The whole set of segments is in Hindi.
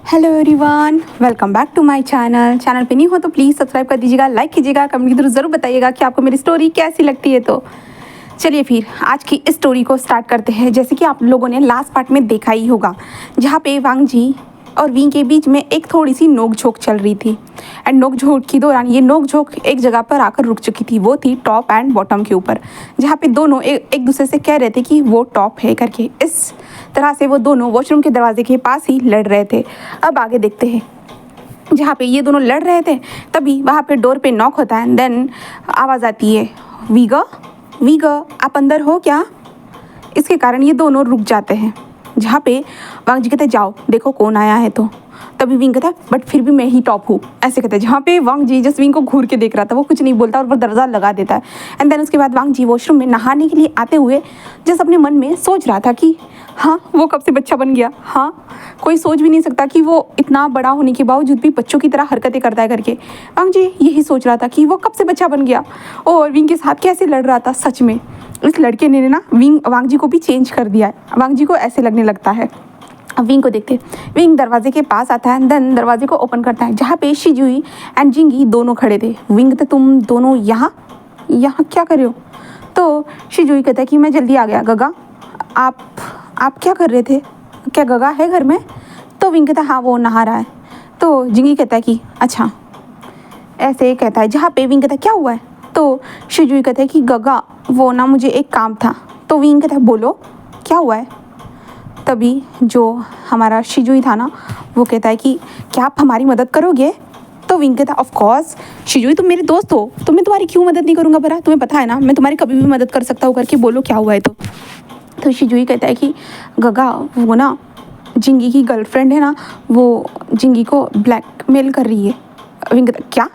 Hello everyone, welcome back to my channel पे नहीं हो तो प्लीज़ सब्सक्राइब कर दीजिएगा, लाइक कीजिएगा, कमेंट के थ्रू ज़रूर बताइएगा कि आपको मेरी स्टोरी कैसी लगती है। तो चलिए फिर आज की इस स्टोरी को स्टार्ट करते हैं। जैसे कि आप लोगों ने लास्ट पार्ट में देखा ही होगा, जहाँ पे वांग जी और विंग के बीच में एक थोड़ी सी नोक-झोंक चल रही थी। एंड नोक-झोंक के दौरान ये नोक-झोंक एक जगह पर आकर रुक चुकी थी। वो थी टॉप एंड बॉटम के ऊपर, जहाँ पे दोनों एक दूसरे से कह रहे थे कि वो टॉप है करके। इस तरह से वो दोनों वॉशरूम के दरवाजे के पास ही लड़ रहे थे। अब आगे देखते हैं, जहाँ पे ये दोनों लड़ रहे थे तभी वहाँ पे डोर पे नॉक होता है। देन आवाज़ आती है, वीगा वीगा आप अंदर हो क्या। इसके कारण ये दोनों रुक जाते हैं। जहाँ पे वांग जी कहते हैं जाओ देखो कौन आया है। तो तभी विंग कहता है बट फिर भी मैं ही टॉप हूँ, ऐसे कहते हैं। जहाँ पे वांग जी जस्ट विंग को घूर के देख रहा था, वो कुछ नहीं बोलता और वो दरवाज़ा लगा देता है। एंड देन उसके बाद वांग जी वॉशरूम में नहाने के लिए आते हुए जस्ट अपने मन में सोच रहा था कि हाँ वो कब से बच्चा बन गया। हाँ, कोई सोच भी नहीं सकता कि वो इतना बड़ा होने के बावजूद भी बच्चों की तरह हरकतें करता है करके। वांग जी यही सोच रहा था कि वो कब से बच्चा बन गया और विंग के साथ कैसे लड़ रहा था। सच में इस लड़के ने ना वांग जी को भी चेंज कर दिया है। वांग जी को ऐसे लगने लगता है। अब विंग को देखते, विंग दरवाजे के पास आता है। देन दरवाजे को ओपन करता है, जहाँ पे शिजुई एंड जिंगी दोनों खड़े थे। विंग तो तुम दोनों यहाँ क्या कर रहे हो। तो शिजुई कहता है कि मैं जल्दी आ गया। गगा आप क्या कर रहे थे, क्या गगा है घर में। तो विंग कहता है हाँ वो नहा रहा है। तो जिंगी कहता है कि अच्छा, ऐसे कहता है। जहाँ पे विंग कहता है क्या हुआ है। तो शिजुई कहता है कि गगा वो ना मुझे एक काम था। तो विंग कहता है बोलो क्या हुआ है। तभी जो हमारा शिजुई था ना, वो कहता है कि क्या आप हमारी मदद करोगे। तो विंग कहता है ऑफ कोर्स शिजुई तुम मेरे दोस्त हो तो मैं तुम्हारी क्यों मदद नहीं करूँगा भला, तुम्हें पता है ना मैं तुम्हारी कभी भी मदद कर सकता हूँ करके बोलो क्या हुआ है। तो शिजुई कहता है कि गगा वो ना जिंगी की गर्लफ्रेंड है ना, वो जिंगी को ब्लैकमेल कर रही है। विंग कहता है क्या।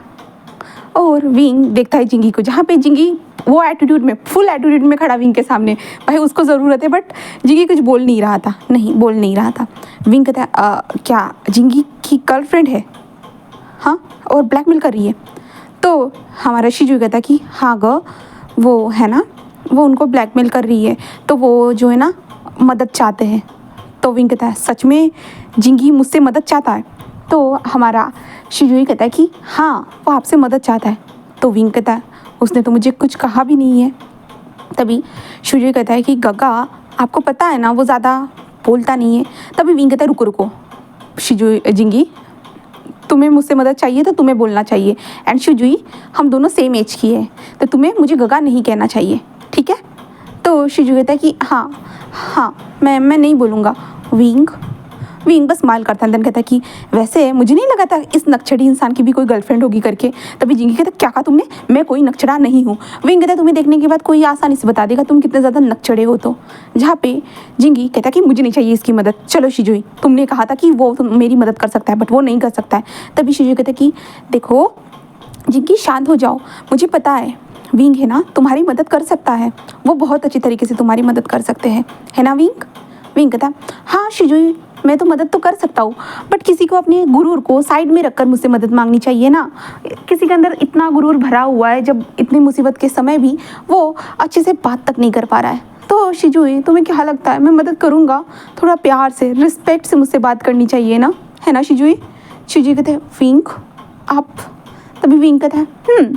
और विंग देखता है जिंगी को, जहाँ पे जिंगी वो एटीट्यूड में फुल एटीट्यूड में खड़ा विंग के सामने। भाई उसको ज़रूरत है बट जिंगी कुछ बोल नहीं रहा था। विंग कहता है क्या जिंगी की गर्लफ्रेंड है हाँ और ब्लैकमेल कर रही है। तो हमारा शिजू कहता है कि हाँ ग वो है ना, वो उनको ब्लैकमेल कर रही है तो वो जो है ना मदद चाहते हैं। तो विंग कहता है सच में जिंगी मुझसे मदद चाहता है। तो हमारा शिजुई कहता है कि हाँ वो आपसे मदद चाहता है। तो विंग कहता है उसने तो मुझे कुछ कहा भी नहीं है। तभी शिजुई कहता है कि गगा आपको पता है ना वो ज़्यादा बोलता नहीं है। तभी विंग कहता है रुको शिजुई जिंगी तुम्हें मुझसे मदद चाहिए तो तुम्हें बोलना चाहिए। एंड शिजुई हम दोनों सेम एज की है तो तुम्हें मुझे गगा नहीं कहना चाहिए, ठीक है। तो शिजुई कहता है कि हाँ मैं नहीं बोलूँगा। विंग बस स्माइल करता है। देन कहता है कि वैसे मुझे नहीं लगा था इस नक्चड़ी इंसान की भी कोई गर्लफ्रेंड होगी करके। तभी जिंगी कहता है क्या कहा तुमने, मैं कोई नक्चड़ा नहीं हूँ। विंग कहता है तुम्हें देखने के बाद कोई आसानी से बता देगा तुम कितने ज़्यादा नक्चड़े हो। तो जहाँ पे जिंगी कहता है कि मुझे नहीं चाहिए इसकी मदद, चलो शिजुई तुमने कहा था कि वो मेरी मदद कर सकता है बट वो नहीं कर सकता है। तभी शिजुई कहता है कि देखो जिंगी शांत हो जाओ, मुझे पता है विंग है ना तुम्हारी मदद कर सकता है, वो बहुत अच्छी तरीके से तुम्हारी मदद कर सकते हैं, है ना विंग कहता है हाँ शिजुई मैं तो मदद तो कर सकता हूँ बट किसी को अपने गुरूर को साइड में रखकर मुझसे मदद मांगनी चाहिए ना। किसी के अंदर इतना गुरूर भरा हुआ है जब इतनी मुसीबत के समय भी वो अच्छे से बात तक नहीं कर पा रहा है। तो शिजुई तुम्हें क्या लगता है, मैं मदद करूँगा, थोड़ा प्यार से रिस्पेक्ट से मुझसे बात करनी चाहिए ना, है ना शिजुई कहते हैं विंग आप। तभी विंग कहता है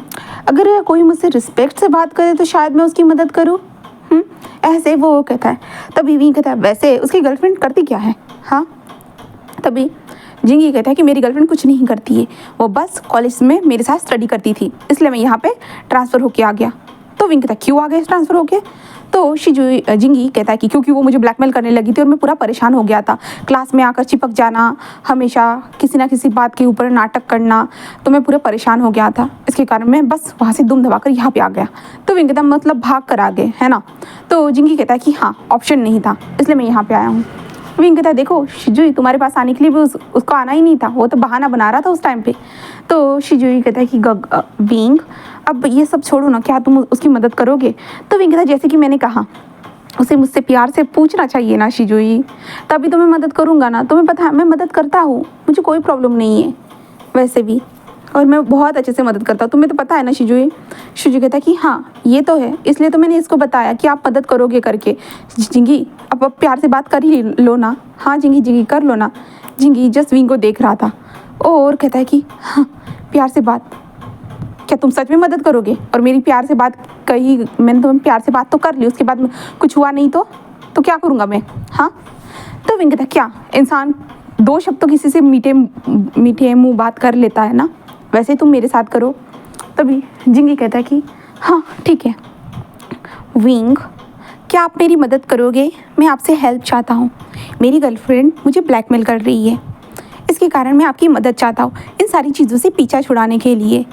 अगर कोई मुझसे रिस्पेक्ट से बात करे तो शायद मैं उसकी मदद करूँ, ऐसे वो कहता है। तभी विंग कहता है वैसे उसकी गर्लफ्रेंड करती क्या है। हाँ, तभी जिंगी कहता है कि मेरी गर्लफ्रेंड कुछ नहीं करती है, वो बस कॉलेज में मेरे साथ स्टडी करती थी इसलिए मैं यहाँ पे ट्रांसफ़र होके आ गया। तो विंग कहता है क्यों आ गया ट्रांसफ़र होके। तो जिंगी कहता है कि क्योंकि वो मुझे ब्लैकमेल करने लगी थी और मैं पूरा परेशान हो गया था। क्लास में आकर चिपक जाना, हमेशा किसी ना किसी बात के ऊपर नाटक करना, तो मैं पूरा परेशान हो गया था। इसके कारण मैं बस वहाँ से दुम दबाकर यहाँ पे आ गया। तो विंग कहता मतलब भाग कर आ गए है ना। तो जिंगी कहता है कि हाँ ऑप्शन नहीं था इसलिए मैं यहाँ पे आया हूँ। विंग कहता है देखो शिजुई तुम्हारे पास आने के लिए भी उसको आना ही नहीं था, वो तो बहाना बना रहा था उस टाइम पे। तो शिजुई कहता है कि विंग अब ये सब छोड़ो ना, क्या तुम उसकी मदद करोगे। तो विंग कहता है जैसे कि मैंने कहा उसे मुझसे प्यार से पूछना चाहिए ना शिजुई, तभी तो मैं मदद करूँगा ना। तुम्हें पता है मैं मदद करता हूँ, मुझे कोई प्रॉब्लम नहीं है वैसे भी, और मैं बहुत अच्छे से मदद करता हूँ, तुम्हें तो पता है ना शिजुई कहता है कि हाँ ये तो है इसलिए तो मैंने इसको बताया कि आप मदद करोगे करके। जिंगी अब प्यार से बात कर ही लो ना। हाँ जिंगी कर लो ना। जिंगी जस्ट विंग को देख रहा था और कहता है कि हाँ प्यार से बात, क्या तुम सच में मदद करोगे? और मेरी प्यार से बात कही, मैंने तुम्हें प्यार से बात तो कर ली, उसके बाद कुछ हुआ नहीं तो क्या करूँगा मैं? हाँ। तो विंग कहता है क्या इंसान दो शब्द तो किसी से मीठे मीठे मुँह बात कर लेता है ना, वैसे तुम मेरे साथ करो। तभी जिंगी कहता है कि हाँ ठीक है विंग, क्या आप मेरी मदद करोगे? मैं आपसे हेल्प चाहता हूँ। मेरी गर्लफ्रेंड मुझे ब्लैकमेल कर रही है, इसके कारण मैं आपकी मदद चाहता हूँ इन सारी चीज़ों से पीछा छुड़ाने के लिए।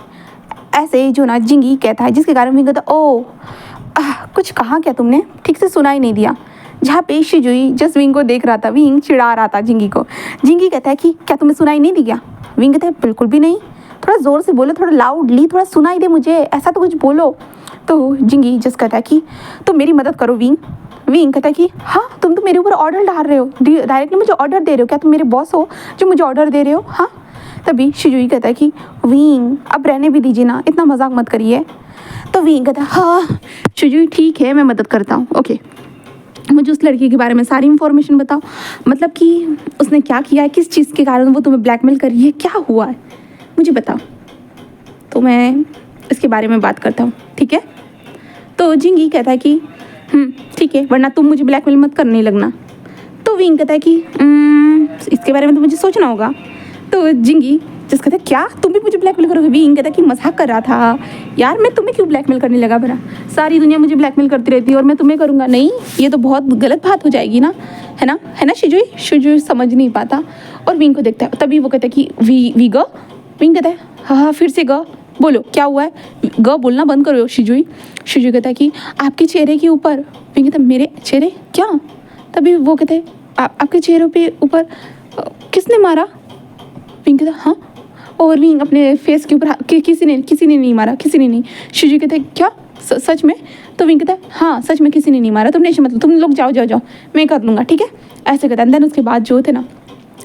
ऐसे जो ना जिंगी कहता है, जिसके कारण विंग कहता ओ कुछ कहा क्या तुमने? ठीक से सुना ही नहीं दिया। जहाँ पे शिजुई जस्ट विंग को देख रहा था, विंग चिढ़ा रहा था जिंगी को। जिंगी कहता है कि क्या तुम्हें सुनाई नहीं दिया? विंग कहता है बिल्कुल भी नहीं, थोड़ा ज़ोर से बोलो, थोड़ा लाउडली, थोड़ा सुनाई दे मुझे, ऐसा तो कुछ बोलो। तो जिंगी जस्ट कहता है कि तुम मेरी मदद करो विंग। विंग कहता है कि हाँ तुम तो मेरे ऊपर ऑर्डर डाल रहे हो, डायरेक्टली मुझे ऑर्डर दे रहे हो, क्या तुम मेरे बॉस हो जो मुझे ऑर्डर दे रहे हो? हाँ। तभी शिजुई कहता है कि विंग अब रहने भी दीजिए ना, इतना मजाक मत करिए। तो विंग कहता है हाँ शिजुई ठीक है मैं मदद करता हूँ, ओके मुझे उस लड़की के बारे में सारी इन्फॉर्मेशन बताओ, मतलब कि उसने क्या किया है, किस चीज़ के कारण वो तुम्हें ब्लैकमेल कर रही है, क्या हुआ है मुझे बताओ, तो मैं इसके बारे में बात करता हूँ, ठीक है? तो जिंगी कहता है कि ठीक है, वरना तुम मुझे ब्लैकमेल मत करने लगना। तो विंग कहता है कि इसके बारे में तो मुझे सोचना होगा। तो जिंगी जिस कहता है क्या तुम भी मुझे ब्लैकमेल करोगे? विंग कहता है कि मजाक कर रहा था यार, मैं तुम्हें क्यों ब्लैकमेल करने लगा? भरा सारी दुनिया मुझे ब्लैकमेल करती रहती है और मैं तुम्हें करूँगा? नहीं, ये तो बहुत गलत बात हो जाएगी ना, है ना शिजुई? शिजुई समझ नहीं पाता और विंग को देखता है। तभी वो कहता है कि वी ग। विंग कहता है हाँ फिर से ग बोलो क्या हुआ है? ग बोलना बंद करो शिजुई। शिजुई कहता है कि आपके चेहरे के ऊपर। विंग कहता है मेरे चेहरे क्या? तभी वो कहते हैं आपके चेहरे पे ऊपर किसने मारा? विंग कहता हाँ, और विंग अपने फेस के ऊपर किसी ने नहीं मारा, किसी ने नहीं। शिजुई कहता है क्या सच में? तो विंग कहता है हाँ सच में किसी ने नहीं मारा, तुमने मतलब तुम लोग जाओ मैं कर लूँगा, ठीक है? ऐसे कहता है। देन उसके बाद जो थे ना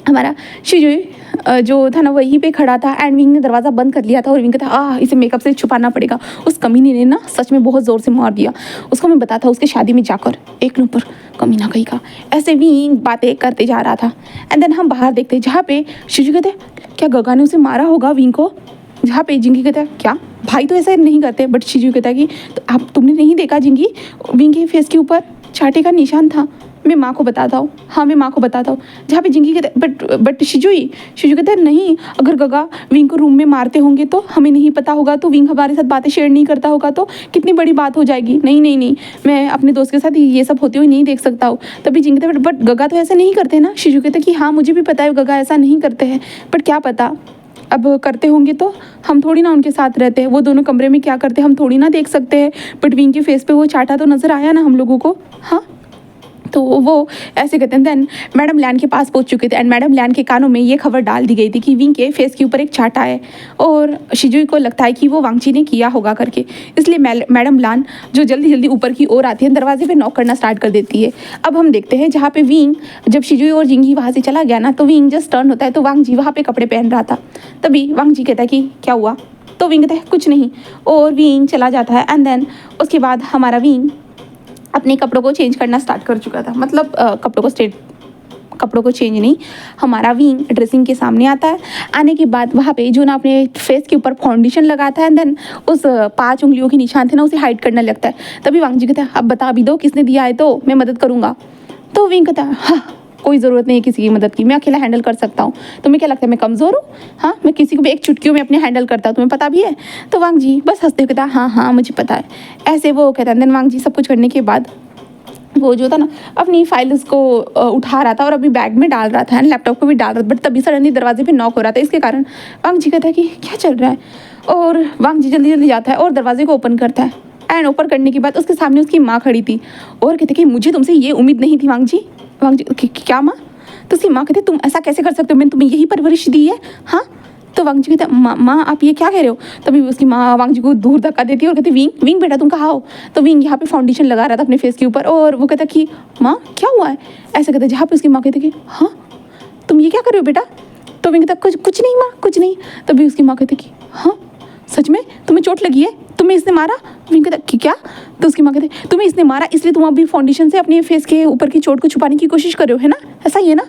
हमारा शिजुई जो था ना वहीं पे खड़ा था एंड विंग ने दरवाज़ा बंद कर लिया था और विंग कहता इसे मेकअप से छुपाना पड़ेगा, उस कमीने ने ना सच में बहुत ज़ोर से मार दिया, उसको मैं बताता उसके शादी में जाकर, एक नंबर कमीना कहीं का। ऐसे विंग बातें करते जा रहा था एंड देन हम बाहर देखते जहाँ पे शिजू कहते क्या गगा ने उसे मारा होगा विंग को? जहाँ पे जिंगी कहता है क्या भाई तो ऐसा नहीं करते, बट शिजू कहता है कि तो तुमने नहीं देखा जिंगी, विंग के फेस के ऊपर चाटे का निशान था, मैं माँ को बताता हूँ, हाँ मैं माँ को बताता हूँ। जहाँ पे जिंगी कहते बट शिजू कहता है नहीं, अगर गगा विंग को रूम में मारते होंगे तो हमें नहीं पता होगा, तो विंग हमारे साथ बातें शेयर नहीं करता होगा तो कितनी बड़ी बात हो जाएगी। नहीं मैं अपने दोस्त के साथ ये सब होते हुए नहीं देख सकता हूँ। तभी जिंगी कहते बट गगा तो ऐसा नहीं करते ना। शिजू कहते कि हाँ मुझे भी पता है गगा ऐसा नहीं करते हैं, बट क्या पता अब करते होंगे तो हम थोड़ी ना उनके साथ रहते हैं, वो दोनों कमरे में क्या करते हैं हम थोड़ी ना देख सकते हैं, बट विंग के फेस पे वो चाटा तो नज़र आया ना हम लोगों को। हाँ तो वो ऐसे कहते हैं। देन मैडम लैन के पास पहुंच चुके थे एंड मैडम लैन के कानों में ये खबर डाल दी गई थी कि विंग के फेस के ऊपर एक चाटा है और शिजुई को लगता है कि वो वांगची ने किया होगा करके, इसलिए मैडम लान जो जल्दी ऊपर की ओर आती है दरवाजे पे नॉक करना स्टार्ट कर देती है। अब हम देखते हैं जहाँ पे विंग जब शिजुई और जिंगी वहाँ से चला गया ना तो विंग जस्ट टर्न होता है तो वांगजी वहाँ पे कपड़े पहन रहा था। तभी वांगजी कहता है कि क्या हुआ? तो विंग कहता है कुछ नहीं और विंग चला जाता है एंड देन उसके बाद हमारा विंग अपने कपड़ों को चेंज करना स्टार्ट कर चुका था, मतलब कपड़ों को चेंज नहीं, हमारा विंग ड्रेसिंग के सामने आता है। आने के बाद वहाँ पे जो ना अपने फेस के ऊपर फाउंडेशन लगाता है एंड देन उस 5 उंगलियों के निशान थे ना उसे हाइड करने लगता है। तभी वांगजी कहता है अब बता भी दो किसने दिया है तो मैं मदद करूँगा। तो विंग कहता है हाँ कोई ज़रूरत नहीं है किसी की मदद की, मैं अकेला हैंडल कर सकता हूँ। तुम्हें क्या लगता है मैं कमज़ोर हूँ? हाँ मैं किसी को भी एक चुटकियों में अपने हैंडल करता हूँ, तुम्हें पता भी है? तो वांगजी बस हंसते हुए कहता हाँ मुझे पता है। ऐसे वो कहता है। देन वांगजी सब कुछ करने के बाद वो जो था ना अपनी फाइल्स को उठा रहा था और अभी बैग में डाल रहा था एंड लैपटॉप को भी डाल रहा था, बट तभी सडनली दरवाजे पे नॉक हो रहा था, इसके कारण वांगजी कहता है कि क्या चल रहा है और वांगजी जल्दी जाता है और दरवाजे को ओपन करता है एंड ओपन करने के बाद उसके सामने उसकी माँ खड़ी थी और कहते कि मुझे तुमसे ये उम्मीद नहीं थी वांगजी क्या माँ? तो उसकी माँ कहती तुम ऐसा कैसे कर सकते हो, मैंने तुम्हें यही परवरिश दी है। हाँ तो वांगजी कहता माँ आप ये क्या कह रहे हो? तभी उसकी माँ वांगजी को दूर धक्का देती है और कहती विंग बेटा तुम कहाँ हो? तो विंग यहाँ पे फाउंडेशन लगा रहा था अपने फेस के ऊपर और वो कहता कि माँ क्या हुआ है? ऐसे कहते जहाँ पे उसकी माँ कहती कि हाँ तुम ये क्या कर रहे हो बेटा? तो विंग कहता कुछ नहीं माँ कुछ नहीं। तभी उसकी माँ कहती कि हाँ सच में तुम्हें चोट लगी है, तुम्हें इसने मारा? विंग कहता कि क्या? तो उसकी माँ कहती तुम्हें इसने मारा इसलिए तुम अभी फाउंडेशन से अपने फेस के ऊपर की चोट को छुपाने की कोशिश कर रहे हो, है ना? ऐसा ही है ना?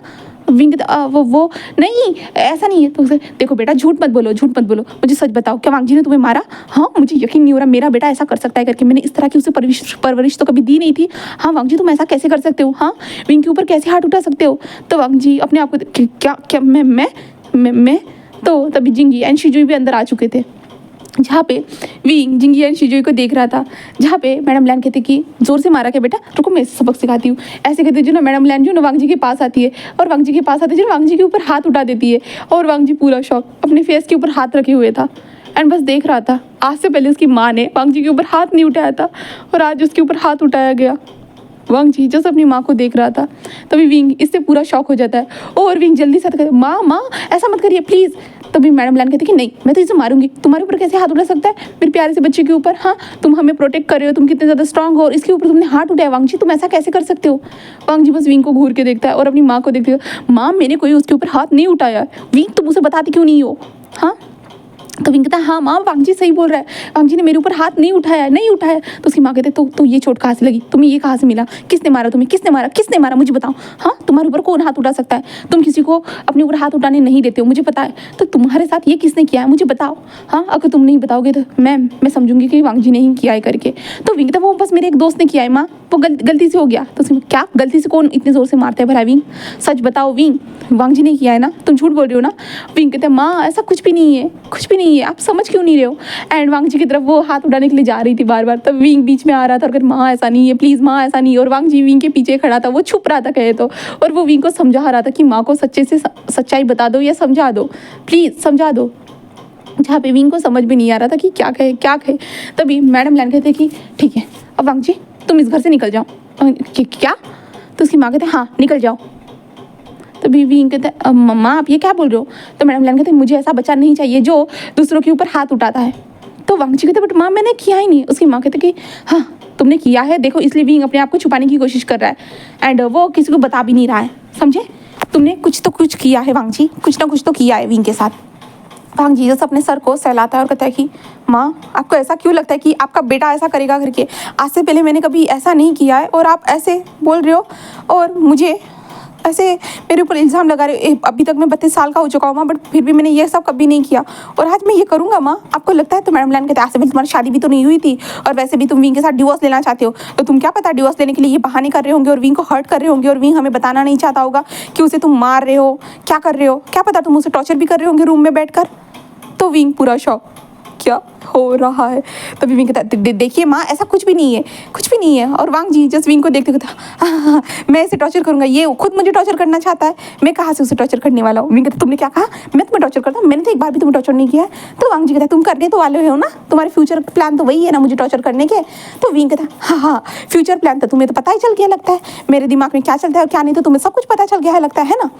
विंग वो नहीं, ऐसा नहीं है। तो देखो बेटा झूठ मत बोलो, झूठ मत बोलो, मुझे सच बताओ, क्या वांग जी ने तुम्हें मारा? हाँ, मुझे यकीन नहीं हो रहा मेरा बेटा ऐसा कर सकता है करके। मैंने इस तरह की उसे परवरिश तो कभी दी नहीं थी। हाँ वांग जी, तुम ऐसा कैसे कर सकते हो? हाँ, विंग के ऊपर कैसे हाथ उठा सकते हो? तो वांग जी अपने आप को क्या क्या मैं तो तभी जिंगी एंड शिजुई भी अंदर आ चुके थे, जहाँ पे विंग जिंगी एंड शिजुई को देख रहा था। जहाँ पे मैडम लैन कहती कि जोर से मारा क्या बेटा, रुको मैं सबक सिखाती हूँ। ऐसे कहते जो ना मैडम लैन जो ना वांग जी के पास आती है, और वांग जी के पास आती है जो वांग जी के ऊपर हाथ उठा देती है। और वांग जी पूरा शौक अपने फेस के ऊपर हाथ रखे हुए था एंड बस देख रहा था। आज से पहले उसकी माँ ने वांग जी के ऊपर हाथ नहीं उठाया था और आज उसके ऊपर हाथ उठाया गया। वांग जी जैसे अपनी माँ को देख रहा था, तभी विंग इससे पूरा शॉक हो जाता है और विंग जल्दी से कहता है माँ ऐसा मत करिए प्लीज़। तभी मैडम लैन कहती कि नहीं, मैं तो इसे मारूंगी, तुम्हारे ऊपर कैसे हाथ उठा सकता है मेरे प्यारे से बच्चे के ऊपर? हाँ, तुम हमें प्रोटेक्ट कर रहे हो, तुम कितने ज़्यादा स्ट्रांग हो और इसके ऊपर तुमने हाथ उठाया। वांग जी तुम ऐसा कैसे कर सकते हो? वांग जी बस विंग को घूर के देखता है और अपनी माँ को देखते है, माँ मैंने कोई उसके ऊपर हाथ नहीं उठाया। विंग तुम उसे बताती क्यों नहीं हो? हाँ, तो विंग कहता है हाँ माँ वांग जी सही बोल रहा है, वांग जी ने मेरे ऊपर हाथ नहीं उठाया, नहीं उठाया। तो उसकी माँ कहते तो ये चोट कहाँ से लगी, तुम्हें ये कहाँ से मिला, किसने मारा तुम्हें, किसने मारा मुझे बताओ। हाँ, तुम्हारे ऊपर कौन हाथ उठा सकता है? तुम किसी को अपने ऊपर हाथ उठाने नहीं देते हो, मुझे पता है। तो तुम्हारे साथ ये किसने किया है मुझे बताओ। हाँ, अगर तुम नहीं बताओगे तो मैं समझूंगी कि वांग जी ने ही किया है करके। तो विंग कहता वो बस मेरे एक दोस्त ने किया है माँ, वो गलती से हो गया। तो उसकी क्या गलती से, कौन इतने ज़ोर से मारता है भला विंग, सच बताओ विंग, वांग जी ने किया है ना, तुम झूठ बोल रहे हो ना? विंग कहते हैं माँ ऐसा कुछ भी नहीं है, कुछ भी नहीं है, आप समझ क्यों नहीं रहे हो? एंड वांग जी की तरफ वो हाथ उठाने के लिए जा रही थी बार बार, तब विंग बीच में आ रहा था और माँ ऐसा नहीं है प्लीज़, माँ ऐसा नहीं है। और वांग जी विंग के पीछे खड़ा था, वो छुप रहा था कहे तो, और वो विंग को समझा रहा था कि माँ को सच्चे से सच्चाई बता दो या समझा दो, प्लीज़ समझा दो। जहाँ पे विंग को समझ भी नहीं आ रहा था कि क्या कहे। तभी मैडम लैन कहते कि ठीक है अब वांग जी तुम इस घर से निकल जाओ। क्या? तो उसकी माँ कहते हाँ निकल जाओ। तभी विंग कहते मम्मा आप ये क्या बोल रहे हो? तो मैडम लैन कहते मुझे ऐसा बच्चा नहीं चाहिए जो दूसरों के ऊपर हाथ उठाता है। तो वांग जी कहते बट माँ मैंने किया ही नहीं। उसकी माँ कहते कि हाँ तुमने किया है, देखो इसलिए विंग अपने आप को छुपाने की कोशिश कर रहा है एंड वो किसी को बता भी नहीं रहा है, समझे? तुमने कुछ किया है वांग जी, कुछ ना कुछ तो किया है विंग के साथ। वांग जी जैसे अपने सर को सहलाता है और कहता है कि माँ आपको ऐसा क्यों लगता है कि आपका बेटा ऐसा करेगा करके? आज से पहले मैंने कभी ऐसा नहीं किया है और आप ऐसे बोल रहे हो और मुझे ऐसे मेरे ऊपर इल्ज़ाम लगा रहे हो। अभी तक मैं 32 साल का हो चुका हूँ माँ, बट फिर भी मैंने ये सब कभी नहीं किया और आज मैं ये करूँगा माँ, आपको लगता है? तो मैडम लैन कहते हैं आज से पहले तुम्हारी शादी भी तो नहीं हुई थी और वैसे भी तुम विंग के साथ डिवोर्स लेना चाहते हो, तो तुम क्या पता डिवोर्स लेने के लिए ये बहाने कर रहे होंगे और विंग को हर्ट कर रहे होंगे और विंग हमें बताना नहीं चाहता होगा कि उसे तुम मार रहे हो, क्या कर रहे हो, क्या पता तुम उसे टॉर्चर भी कर रहे होंगे रूम में बैठ कर। तो विंग पूरा शॉक, क्या हो रहा है? तभी विंग कहता देखिए माँ ऐसा कुछ भी नहीं है, कुछ भी नहीं है। और वांग जी जस्ट विंग को देखते कहता हाँ मैं इसे टॉर्चर करूँगा, ये खुद मुझे टॉर्चर करना चाहता है, मैं कहाँ से उसे टॉर्चर करने वाला हूँ? विंग कहता तुमने क्या कहा? मैं तुम्हें टॉर्चर करता हूँ? मैंने तो एक बार भी तुम्हें टॉर्चर नहीं किया है। तो वांग जी कहता तुम करने तो वाले हो ना, तुम्हारे फ्यूचर प्लान तो वही है ना मुझे टॉर्चर करने के। तो विंग कहता हाँ फ्यूचर प्लान तो तुम्हें तो पता ही चल गया लगता है, मेरे दिमाग में क्या चलता है और क्या नहीं तो तुम्हें सब कुछ पता चल गया है लगता है ना?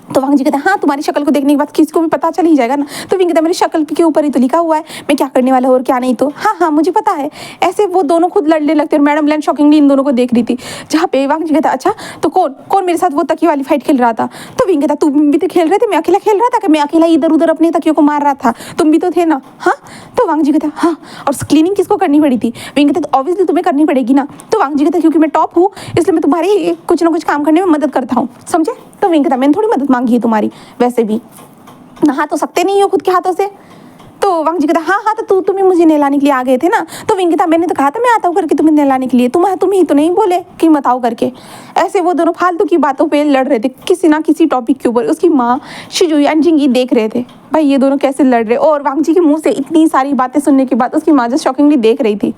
तो वांग जी कहते हैं हाँ तुम्हारी शक्ल को देखने के बाद किसी को भी पता चल ही जाएगा ना। तो विंग कहता है मेरी शक्ल के ऊपर ही तो लिखा हुआ है मैं क्या करने वाला हूँ और क्या नहीं। तो हाँ मुझे पता है। ऐसे वो दोनों खुद लड़ने लगते और मैडम लैन शॉकिंगली इन दोनों को देख रही थी। जहाँ पे वांग जी कहता अच्छा तो कौन मेरे साथ वो तकिया वाली फाइट खेल रहा था? तो विंग कहता तुम भी तो खेल रहे थे, मैं अकेला खेल रहा था कि मैं अकेला इधर उधर अपने तकियों को मार रहा था, तुम भी तो थे ना? हाँ। तो वांग जी कहता हाँ और क्लीनिंग किसको करनी पड़ी थी? विंग कहता ऑब्वियसली तुम्हें करनी पड़ेगी ना। तो वांग जी कहता क्योंकि मैं टॉप हूँ इसलिए मैं तुम्हारी कुछ ना कुछ काम करने में मदद करता हूँ, समझे? तो विंग कहता मैंने थोड़ी मदद मांगी है तुम्हारी, वैसे भी नहा तो सकते नहीं हो खुद के हाथों से। तो वांग जी कहता हाँ तो तुम ही मुझे नहलाने के लिए आ गए थे ना। तो विंग कहता मैंने तो कहा था मैं आता हूँ करके तुम्हें नहलाने के लिए, तुम ही तो नहीं बोले कि मत आओ करके। ऐसे वो दोनों फालतू की बातों पे लड़ रहे थे किसी ना किसी टॉपिक के ऊपर। उसकी माँ शिजुई एंड जिंगी देख रहे थे भाई ये दोनों कैसे लड़ रहे, और वांग जी के मुँह से इतनी सारी बातें सुनने के बाद उसकी माँ जस्ट शॉकिंगली देख रही थी।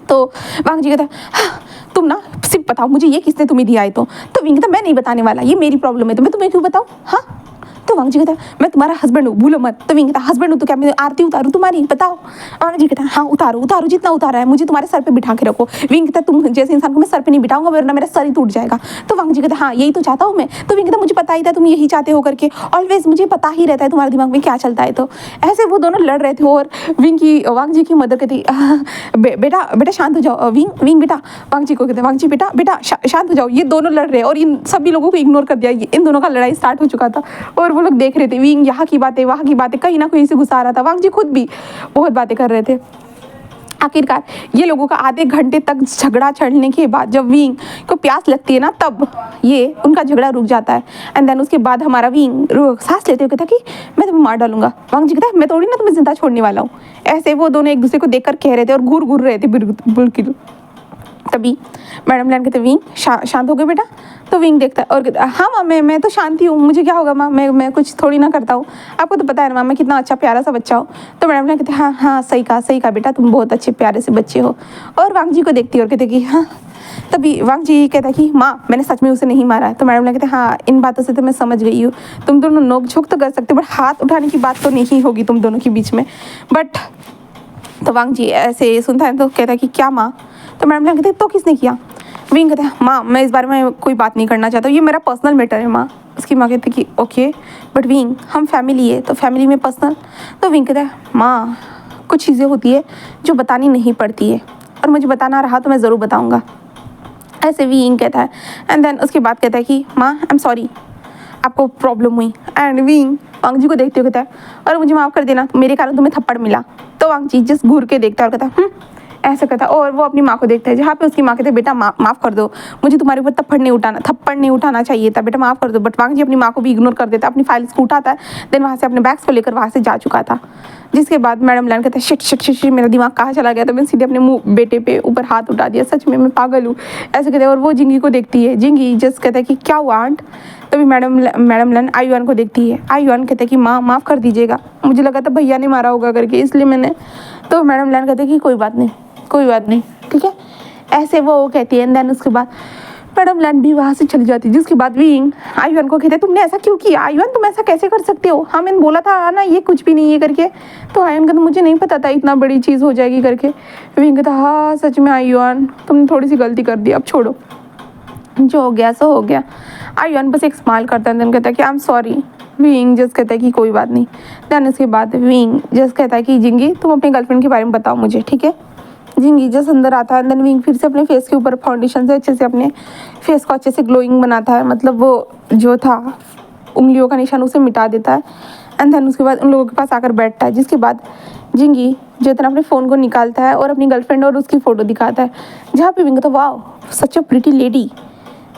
तो वांग जी कहता हाँ तुम ना सिर्फ बताओ मुझे ये किसने तुम्हें दिया है? तो विंग कहता मैं नहीं बताने वाला, ये मेरी प्रॉब्लम है तो मैं तुम्हें क्यों बताऊँ? हाँ। तो वांग जी कहता मैं तुम्हारा हस्बैंड हूँ भूलो मत। तो विंग कहता हस्बैंड हूँ तो क्या मैं आरती उतारूँ तुम्हारी, बताओ? वांग जी कहता हाँ उतारो जितना उतारा है, मुझे तुम्हारे सर पे बिठा के रखो। विंग कहता तुम जैसे इंसान को मैं सर पे नहीं बिठाऊंगा वरना मेरा सर ही टूट जाएगा। तो वांग जी कहता हाँ यही तो चाहता हूँ मैं। तो विंग कहता मुझे पता ही था तुम यही चाहते हो करके, ऑलवेज मुझे पता ही रहता है तुम्हारे दिमाग में क्या चलता है। तो ऐसे वो दोनों लड़ रहे थे और वांग जी की मदर कहती बेटा शांत हो जाओ। विंग बेटा, वांग जी को कहते वांग जी बेटा शांत हो जाओ। ये दोनों लड़ रहे और इन सभी लोगों को इग्नोर कर दिया, इन दोनों का लड़ाई स्टार्ट हो चुका था और वो लोग देख रहे थे। विंग यहाँ की बातें वहाँ की बातें कहीं ना कहीं से घुसा रहा था, वांग जी खुद भी बहुत बातें कर रहे थे। आखिरकार ये लोगों का आधे घंटे तक झगड़ा चढ़ने के बाद जब विंग को प्यास लगती है ना, तब ये उनका झगड़ा रुक जाता है। एंड देन उसके बाद हमारा विंग सांस लेते हुए कहता कि मैं तुम्हें मार डालूंगा। वांग जी कहता है मैं थोड़ी ना तुम्हें जिंदा छोड़ने वाला हूँ। ऐसे वो दोनों एक दूसरे को देखकर कह रहे थे और घूर घूर रहे थे बिल्कुल। तभी मैडम लैन कहते विंग शांत हो गए बेटा। तो विंग देखता है और कहता है हाँ माँ मैं तो शांति हूँ, मुझे क्या होगा माँ, मैं कुछ थोड़ी ना करता हूँ, आपको तो पता है ना माँ मैं कितना अच्छा प्यारा सा बच्चा हूँ। तो मैडम लैन कहते हाँ हाँ सही कहा बेटा, तुम बहुत अच्छे प्यारे से बच्चे हो। और वांग जी को देखती है और कहते कि हाँ। तभी वांग जी कहता है कि माँ मैंने सच में उसे नहीं मारा है। तो मैडम लैन कहते हाँ इन बातों से तो मैं समझ गई हूँ, तुम दोनों नोक झोंक तो कर सकते हो बट हाथ उठाने की बात तो नहीं होगी तुम दोनों के बीच में। बट तो वांग जी ऐसे सुनता है तो कहता है कि क्या माँ। तो मैडम लैन कहते तो किसने किया। विंग कहते हैं माँ मैं इस बारे में कोई बात नहीं करना चाहता, ये मेरा पर्सनल मैटर है माँ। उसकी माँ कहती कि ओके बट विंग हम फैमिली है तो फैमिली में पर्सनल। तो विंग कहता है माँ कुछ चीज़ें होती है जो बतानी नहीं पड़ती है और मुझे बताना रहा तो मैं ज़रूर बताऊँगा, ऐसे विंग कहता है। एंड देन उसके बाद कहता है कि माँ आई एम सॉरी आपको प्रॉब्लम हुई। एंड विंग वांग जी को देखते हुए कहता है और मुझे माफ़ कर देना मेरे कारण तुम्हें थप्पड़ मिला। तो वांग जी जस्ट घूर के देखता है और कहता है ऐसा कहता है। और वो अपनी माँ को देखता है जहाँ पे उसकी माँ कहते हैं बेटा माफ़ कर दो, मुझे तुम्हारे ऊपर थप्पड़ नहीं उठाना चाहिए था बेटा, माफ़ कर दो। बट वांग जी अपनी माँ को भी इग्नोर कर देता है, अपनी फाइल्स को उठाता है, देन वहाँ से अपने बैग्स को लेकर वहाँ से जा चुका था। जिसके बाद मैडम लैन कहता है शिट मेरा दिमाग कहाँ चला गया, तो मैंने सीधे अपने मुँह बेटे पे ऊपर हाथ उठा दिया, सच में मैं पागल हूँ ऐसे कहते हैं। और वो जिंगी को देखती है, जिंगी जस्ट कहता है कि क्या हुआ आंट। तभी मैडम लैन आयुआन को देखती है, आयुआन कहता है कि माँ माफ़ कर दीजिएगा, मुझे लगा था भैया ने मारा होगा करके इसलिए मैंने। तो मैडम लैन कहते हैं कि कोई बात नहीं ठीक है, ऐसे वो कहती है। देन उसके बाद मैडम लैन भी वहाँ से चली जाती है। जिसके बाद विंग आयुआन को कहते हैं तुमने ऐसा क्यों किया आयुआन, तुम ऐसा कैसे कर सकते हो, हाँ मैंने बोला था ना ये कुछ भी नहीं है करके। तो आयुआन कहता मुझे नहीं पता था इतना बड़ी चीज़ हो जाएगी करके। विंग कहता हाँ सच में आयुआन तुमने थोड़ी सी गलती कर दी, अब छोड़ो जो हो गया सो हो गया। आयुआन बस एक स्माइल करता है, देन कहता है कि I am sorry. Wing just कहता है कि कोई बात नहीं। देन उसके बाद विंग जस्ट कहता है कि जिंगी तुम अपने गर्लफ्रेंड के बारे में बताओ मुझे, ठीक है। जिंगी जस्ट अंदर आता है, देन विंग फिर से अपने फेस के ऊपर फाउंडेशन से अच्छे से अपने फेस को अच्छे से ग्लोइंग बनाता है, मतलब वो जो था उंगलियों का निशान उसे मिटा देता है। एंड देन उसके बाद उन लोगों के पास आकर बैठता है। जिसके बाद जिंगी जो इतना अपने फ़ोन को निकालता है और अपनी गर्लफ्रेंड और उसकी फ़ोटो दिखाता है, जहाँ पे विंग कहता है wow such a pretty lady.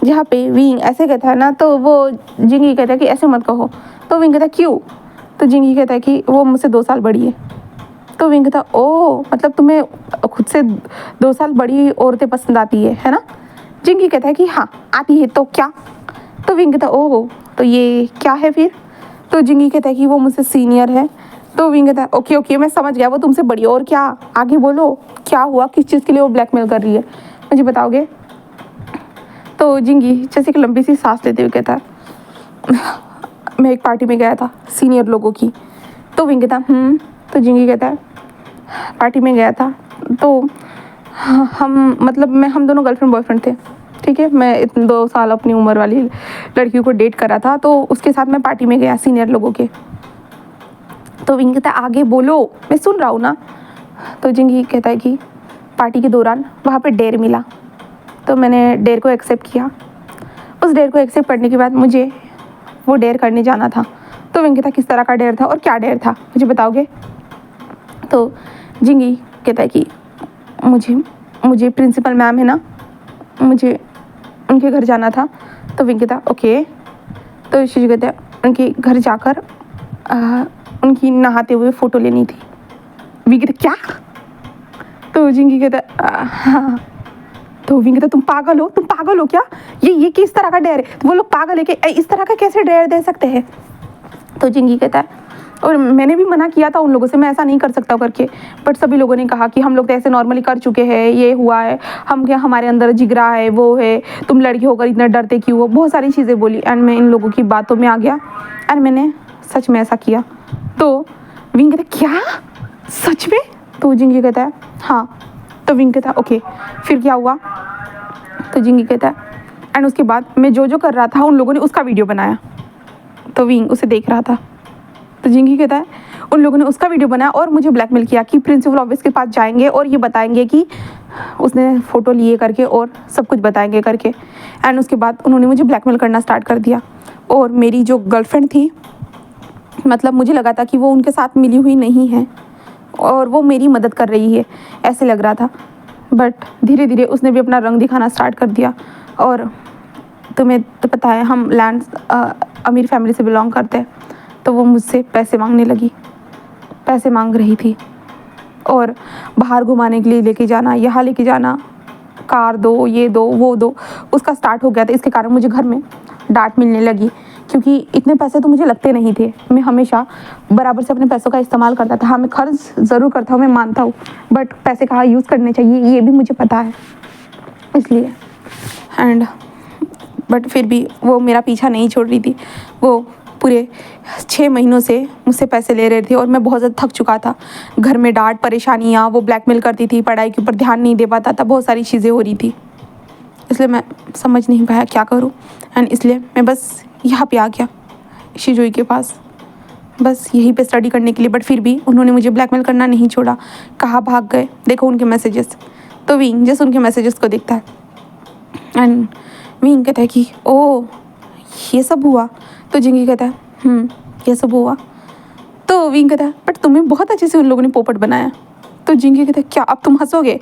जहाँ पे विंग ऐसे कहता है ना, तो वो जिंगी कहता है कि ऐसे मत कहो। तो विंग कहता है क्यों। तो जिंगी कहता है कि वो मुझसे 2 साल बड़ी है। तो विंग कहता ओ मतलब तुम्हें खुद से 2 साल बड़ी औरतें पसंद आती है ना। जिंगी कहता है कि हाँ आती है तो क्या। तो विंग कहता ओह तो ये क्या है फिर। तो जिंगी कहता है कि वो मुझसे सीनियर है। तो विंग कहता है ओके मैं समझ गया, वो तुमसे बड़ी, और क्या आगे बोलो क्या हुआ, किस चीज़ के लिए वो ब्लैकमेल कर रही है मुझे बताओगे। तो जिंगी जैसे कि लंबी सी सांस लेते हुए कहता है मैं एक पार्टी में गया था सीनियर लोगों की। तो विंग कहता तो जिंगी कहता है पार्टी में गया था तो हम दोनों गर्लफ्रेंड बॉयफ्रेंड थे, ठीक है। मैं 2 साल अपनी उम्र वाली लड़कियों को डेट करा था, तो उसके साथ मैं पार्टी में गया सीनियर लोगों के। तो विंग कहता है आगे बोलो मैं सुन रहा हूँ ना। तो जिंगी कहता है कि पार्टी के दौरान वहाँ पे डेयर मिला, तो मैंने डेयर को एक्सेप्ट किया। उस डेयर को एक्सेप्ट करने के बाद मुझे वो डेयर करने जाना था। तो विंग कहता किस तरह का डेयर था और क्या डेयर था मुझे बताओगे। तो जिंगी कहता है कि मुझे प्रिंसिपल मैम है ना, मुझे उनके घर जाना था। तो विंग कहता ओके। तो शिशु कहता है उनके घर जाकर उनकी नहाते हुए फ़ोटो लेनी थी। विंग कहता क्या। तो जिंगी कहता हाँ। तो विंग कहता तुम पागल हो क्या, ये किस तरह का डेयर है, तो वो लोग पागल है कि इस तरह का कैसे डेयर दे सकते हैं। तो जिंगी कहता है और मैंने भी मना किया था उन लोगों से, मैं ऐसा नहीं कर सकता करके, बट सभी लोगों ने कहा कि हम लोग तो ऐसे नॉर्मली कर चुके हैं, ये हुआ है, हम क्या हमारे अंदर जिगरा है वो है, तुम लड़की होकर इतना डरते क्यों हो, बहुत सारी चीज़ें बोली। एंड मैं इन लोगों की बातों में आ गया एंड मैंने सच में ऐसा किया। तो विंग कहता क्या सच में। तो जिंगी कहता है हाँ। तो विंग कहता ओके फिर क्या हुआ। तो जिंगी कहता है एंड उसके बाद मैं जो कर रहा था उन लोगों ने उसका वीडियो बनाया। तो विंग उसे देख रहा था। तो जिंगी कहता है उन लोगों ने उसका वीडियो बनाया और मुझे ब्लैकमेल किया कि प्रिंसिपल ऑफिस के पास जाएंगे और ये बताएंगे कि उसने फ़ोटो लिए करके और सब कुछ बताएंगे करके। एंड उसके बाद उन्होंने मुझे ब्लैकमेल करना स्टार्ट कर दिया। और मेरी जो गर्लफ्रेंड थी, मतलब मुझे लगा था कि वो उनके साथ मिली हुई नहीं है, और वो मेरी मदद कर रही है ऐसे लग रहा था। बट धीरे धीरे उसने भी अपना रंग दिखाना स्टार्ट कर दिया। और तुम्हें तो पता है हम अमीर फैमिली से बिलोंग करते हैं, तो वो मुझसे पैसे मांगने लगी, पैसे मांग रही थी। और बाहर घुमाने के लिए लेके जाना, यहाँ लेके जाना, कार दो, ये दो, वो दो, उसका स्टार्ट हो गया था। इसके कारण मुझे घर में डांट मिलने लगी, क्योंकि इतने पैसे तो मुझे लगते नहीं थे। मैं हमेशा बराबर से अपने पैसों का इस्तेमाल करता था। हाँ, मैं खर्च ज़रूर करता हूँ, मैं मानता हूँ, बट पैसे कहाँ यूज़ करने चाहिए ये भी मुझे पता है, इसलिए। एंड बट फिर भी वो मेरा पीछा नहीं छोड़ रही थी। वो पूरे 6 महीनों से मुझसे पैसे ले रहे थे और मैं बहुत ज़्यादा थक चुका था। घर में डांट, परेशानियाँ, वो ब्लैकमेल करती थी, पढ़ाई के ऊपर ध्यान नहीं दे पाता था, बहुत सारी चीज़ें हो रही थी। इसलिए मैं समझ नहीं पाया क्या करूँ। एंड इसलिए मैं बस यहाँ पे आ गया शिजुई के पास, बस यहीं पे स्टडी करने के लिए। बट फिर भी उन्होंने मुझे ब्लैकमेल करना नहीं छोड़ा। कहाँ भाग गए, देखो उनके मैसेजेस। तो विंग जैसे उनके मैसेजेस को देखता है एंड विंग कहता है कि ओ ये सब हुआ। तो जिंगी कहता है ये सब हुआ। तो विंग कहता है बट तुम्हें बहुत अच्छे से उन लोगों ने पोपट बनाया। तो जिंगी कहता है क्या अब तुम हंसोगे?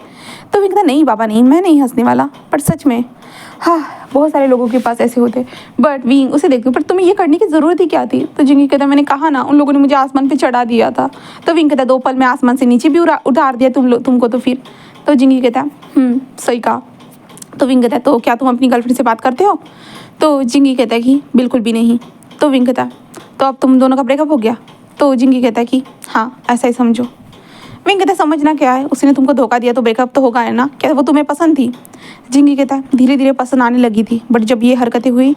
तो विंग कहता है नहीं बाबा नहीं, मैं नहीं हंसने वाला। पर सच में हाँ, बहुत सारे लोगों के पास ऐसे होते। बट विंग उसे देखती पर तुम्हें ये करने की ज़रूरत ही क्या थी? तो जिंगी कहता है मैंने कहा ना, उन लोगों ने मुझे आसमान पे चढ़ा दिया था। तो विंग कहता है 2 पल में आसमान से नीचे भी उतार दिया तुमको तो फिर। तो जिंगी कहता है सही कहा। तो विंग कहता है तो क्या तुम अपनी गर्लफ्रेंड से बात करते हो? तो जिंगी कहता है कि बिल्कुल भी नहीं। तो विंग कहता है तो अब तुम दोनों का ब्रेकअप हो गया? तो जिंगी कहता है कि हाँ ऐसा ही समझो। विंग कहता है समझना क्या है, उसने तुमको धोखा दिया तो ब्रेकअप तो होगा है ना, क्या वो तुम्हें पसंद थी? जिंगी कहता है धीरे धीरे पसंद आने लगी थी, बट जब ये हरकतें हुई